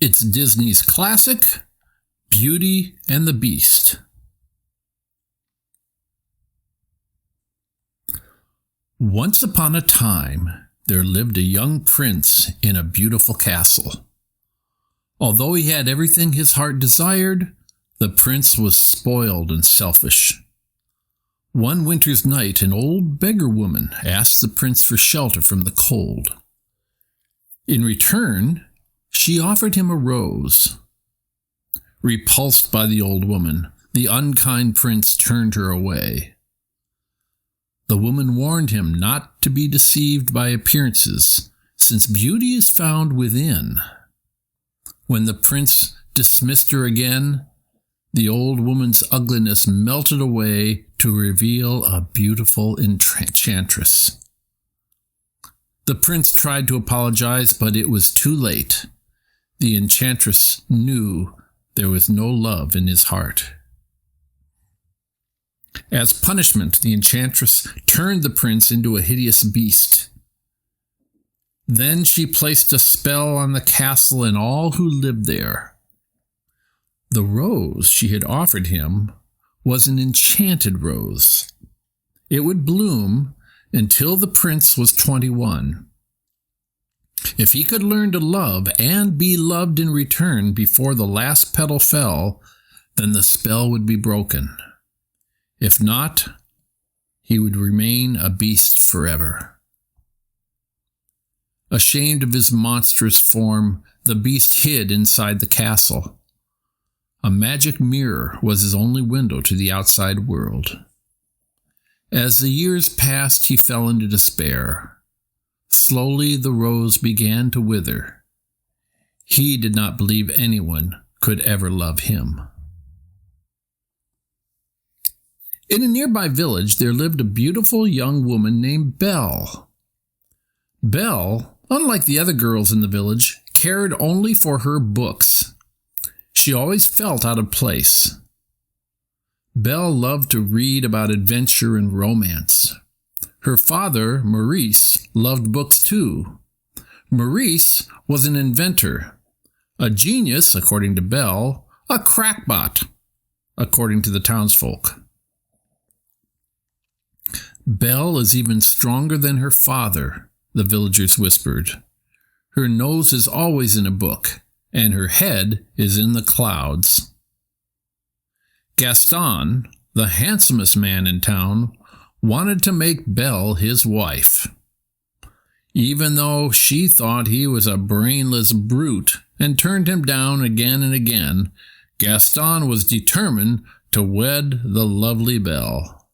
It's Disney's classic, Beauty and the Beast. Once upon a time, there lived a young prince in a beautiful castle. Although he had everything his heart desired, the prince was spoiled and selfish. One winter's night, an old beggar woman asked the prince for shelter from the cold. In return, she offered him a rose. Repulsed by the old woman, the unkind prince turned her away. The woman warned him not to be deceived by appearances, since beauty is found within. When the prince dismissed her again, the old woman's ugliness melted away to reveal a beautiful enchantress. The prince tried to apologize, but it was too late. The enchantress knew there was no love in his heart. As punishment, the enchantress turned the prince into a hideous beast. Then she placed a spell on the castle and all who lived there. The rose she had offered him was an enchanted rose. It would bloom until the prince was 21. If he could learn to love and be loved in return before the last petal fell, then the spell would be broken. If not, he would remain a beast forever. Ashamed of his monstrous form, the beast hid inside the castle. A magic mirror was his only window to the outside world. As the years passed, he fell into despair. Slowly the rose began to wither. He did not believe anyone could ever love him. In a nearby village, there lived a beautiful young woman named Belle. Belle, unlike the other girls in the village, cared only for her books. She always felt out of place. Belle loved to read about adventure and romance. Her father, Maurice, loved books too. Maurice was an inventor, a genius, according to Belle, a crackpot, according to the townsfolk. Belle is even stronger than her father, the villagers whispered. Her nose is always in a book, and her head is in the clouds. Gaston, the handsomest man in town, wanted to make Belle his wife. Even though she thought he was a brainless brute and turned him down again and again, Gaston was determined to wed the lovely Belle.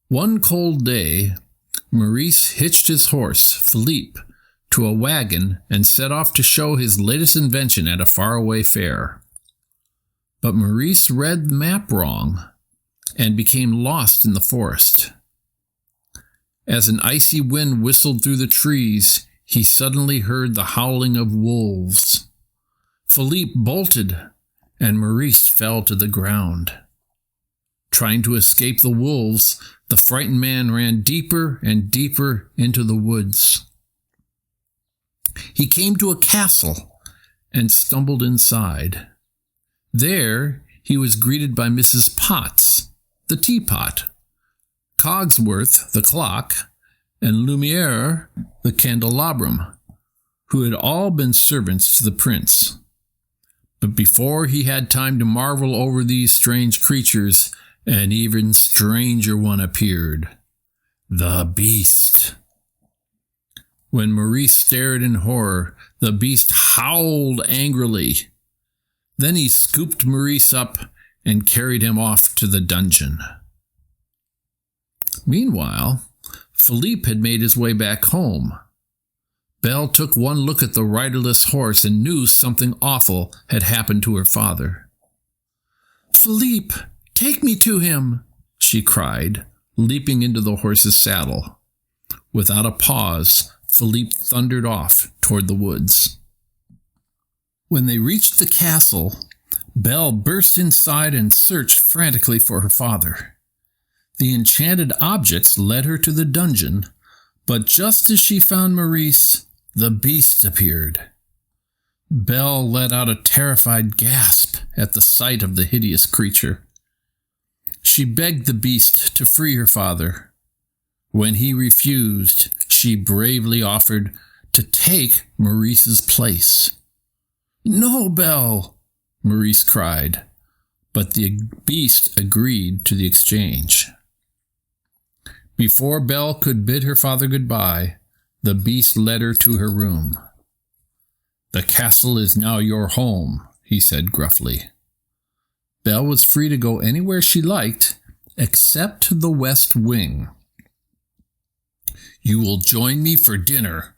One cold day, Maurice hitched his horse, Philippe, to a wagon and set off to show his latest invention at a faraway fair. But Maurice read the map wrong and became lost in the forest. As an icy wind whistled through the trees, he suddenly heard the howling of wolves. Philippe bolted, and Maurice fell to the ground. Trying to escape the wolves, the frightened man ran deeper and deeper into the woods. He came to a castle and stumbled inside. There, he was greeted by Mrs. Potts, the teapot, Cogsworth, the clock, and Lumiere, the candelabrum, who had all been servants to the prince. But before he had time to marvel over these strange creatures, an even stranger one appeared, the beast. When Maurice stared in horror, the beast howled angrily. Then he scooped Maurice up and carried him off to the dungeon. Meanwhile, Philippe had made his way back home. Belle took one look at the riderless horse and knew something awful had happened to her father. "Philippe, take me to him," she cried, leaping into the horse's saddle. Without a pause, Philippe thundered off toward the woods. When they reached the castle, Belle burst inside and searched frantically for her father. The enchanted objects led her to the dungeon, but just as she found Maurice, the beast appeared. Belle let out a terrified gasp at the sight of the hideous creature. She begged the beast to free her father. When he refused, she bravely offered to take Maurice's place. "No, Belle," Maurice cried, but the beast agreed to the exchange. Before Belle could bid her father goodbye, the beast led her to her room. "The castle is now your home," he said gruffly. Belle was free to go anywhere she liked, except the west wing. "You will join me for dinner,"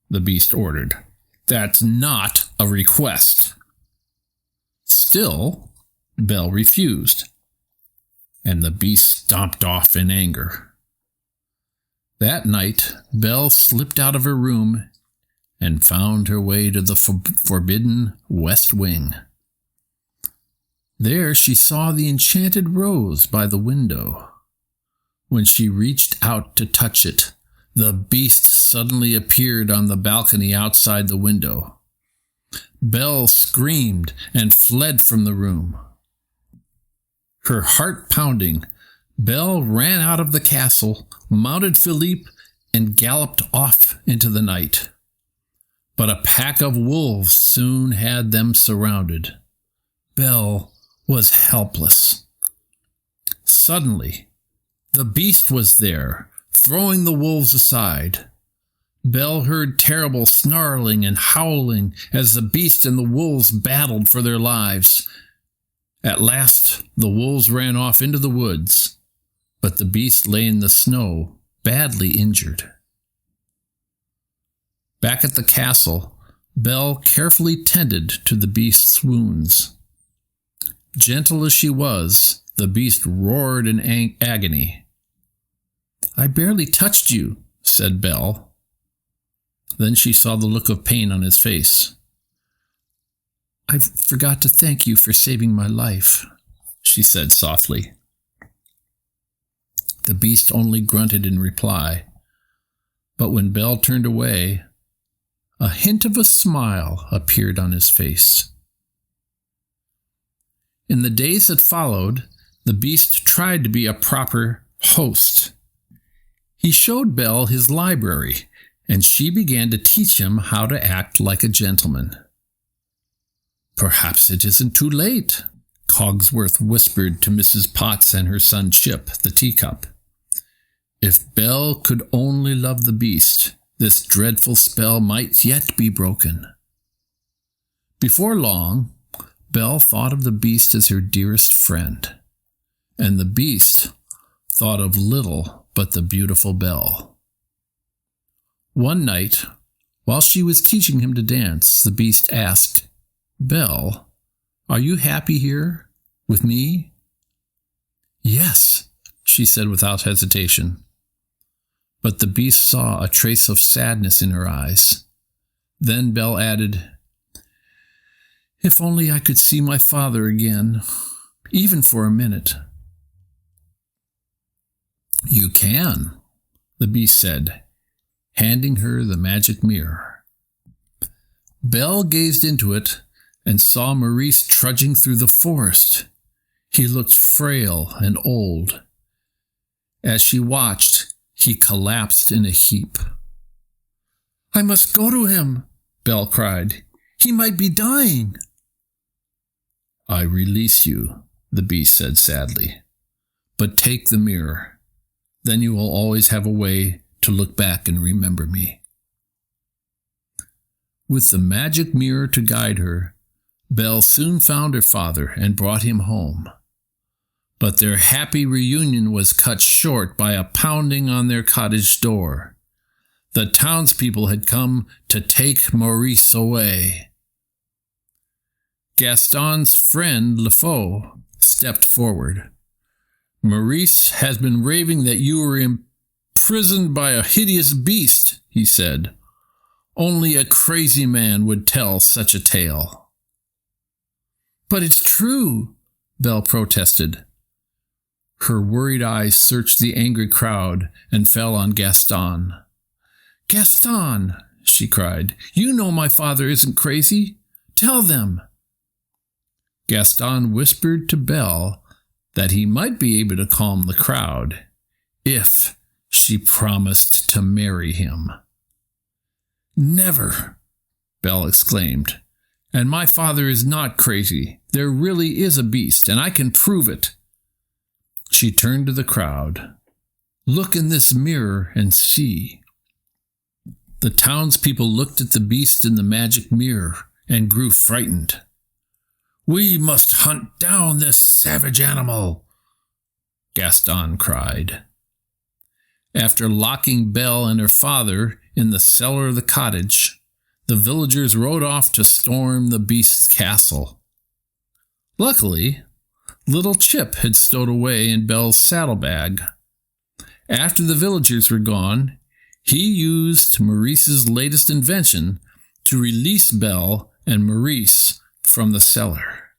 the beast ordered. "That's not a request." Still, Belle refused, and the beast stomped off in anger. That night, Belle slipped out of her room and found her way to the forbidden West Wing. There she saw the enchanted rose by the window. When she reached out to touch it, the beast suddenly appeared on the balcony outside the window. Belle screamed and fled from the room. Her heart pounding, Belle ran out of the castle, mounted Philippe, and galloped off into the night. But a pack of wolves soon had them surrounded. Belle was helpless. Suddenly, the beast was there, throwing the wolves aside. Belle heard terrible snarling and howling as the beast and the wolves battled for their lives. At last, the wolves ran off into the woods, but the beast lay in the snow, badly injured. Back at the castle, Belle carefully tended to the beast's wounds. Gentle as she was, the beast roared in agony. "I barely touched you," said Belle. Then she saw the look of pain on his face. "I forgot to thank you for saving my life," she said softly. The beast only grunted in reply, but when Belle turned away, a hint of a smile appeared on his face. In the days that followed, the beast tried to be a proper host. He showed Belle his library, and she began to teach him how to act like a gentleman. "Perhaps it isn't too late," Cogsworth whispered to Mrs. Potts and her son Chip, the teacup. If Belle could only love the beast, this dreadful spell might yet be broken. Before long, Belle thought of the beast as her dearest friend, and the beast thought of little but the beautiful Belle. One night, while she was teaching him to dance, the beast asked, "Belle, are you happy here with me?" "Yes," she said without hesitation. But the beast saw a trace of sadness in her eyes. Then Belle added, "If only I could see my father again, even for a minute." "You can," the beast said, handing her the magic mirror. Belle gazed into it and saw Maurice trudging through the forest. He looked frail and old. As she watched, he collapsed in a heap. "I must go to him," Belle cried. "He might be dying." "I release you," the beast said sadly. "But take the mirror. Then you will always have a way to look back and remember me." With the magic mirror to guide her, Belle soon found her father and brought him home. But their happy reunion was cut short by a pounding on their cottage door. The townspeople had come to take Maurice away. Gaston's friend LeFou stepped forward. "Maurice has been raving that you were imprisoned by a hideous beast," he said. "Only a crazy man would tell such a tale." "But it's true," Belle protested. Her worried eyes searched the angry crowd and fell on Gaston. "Gaston," she cried, "you know my father isn't crazy. tell them." Gaston whispered to Belle that he might be able to calm the crowd if she promised to marry him. "Never," Belle exclaimed. "And my father is not crazy. There really is a beast, and I can prove it." She turned to the crowd. "Look in this mirror and see." The townspeople looked at the beast in the magic mirror and grew frightened. "We must hunt down this savage animal," Gaston cried. After locking Belle and her father in the cellar of the cottage, the villagers rode off to storm the beast's castle. Luckily, little Chip had stowed away in Belle's saddlebag. After the villagers were gone, he used Maurice's latest invention to release Belle and Maurice from the cellar.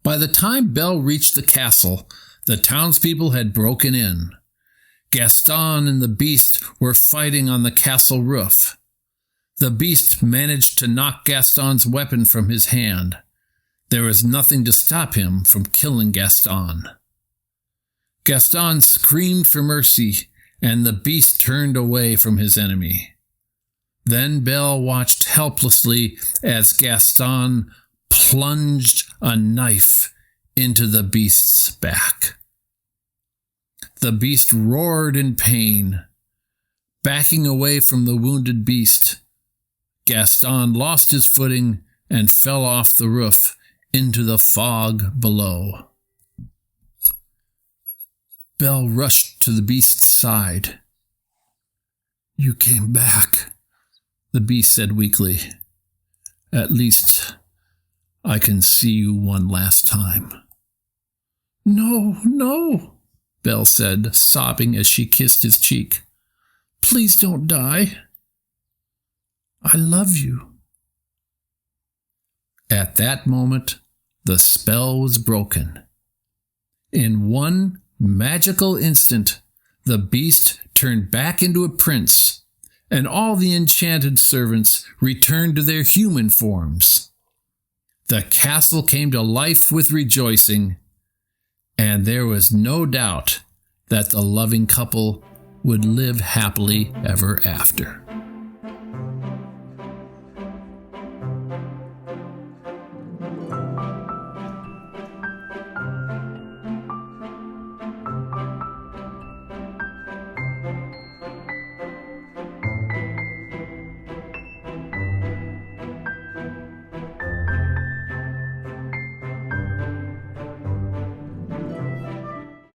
By the time Belle reached the castle, the townspeople had broken in. Gaston and the beast were fighting on the castle roof. The beast managed to knock Gaston's weapon from his hand. There was nothing to stop him from killing Gaston. Gaston screamed for mercy, and the beast turned away from his enemy. Then Belle watched helplessly as Gaston plunged a knife into the beast's back. The beast roared in pain. Backing away from the wounded beast, Gaston lost his footing and fell off the roof into the fog below. Belle rushed to the beast's side. "You came back," the beast said weakly. "At least I can see you one last time." "No, no," Belle said, sobbing as she kissed his cheek. "Please don't die. I love you." At that moment, the spell was broken. In one magical instant, the beast turned back into a prince, and all the enchanted servants returned to their human forms. The castle came to life with rejoicing, and there was no doubt that the loving couple would live happily ever after.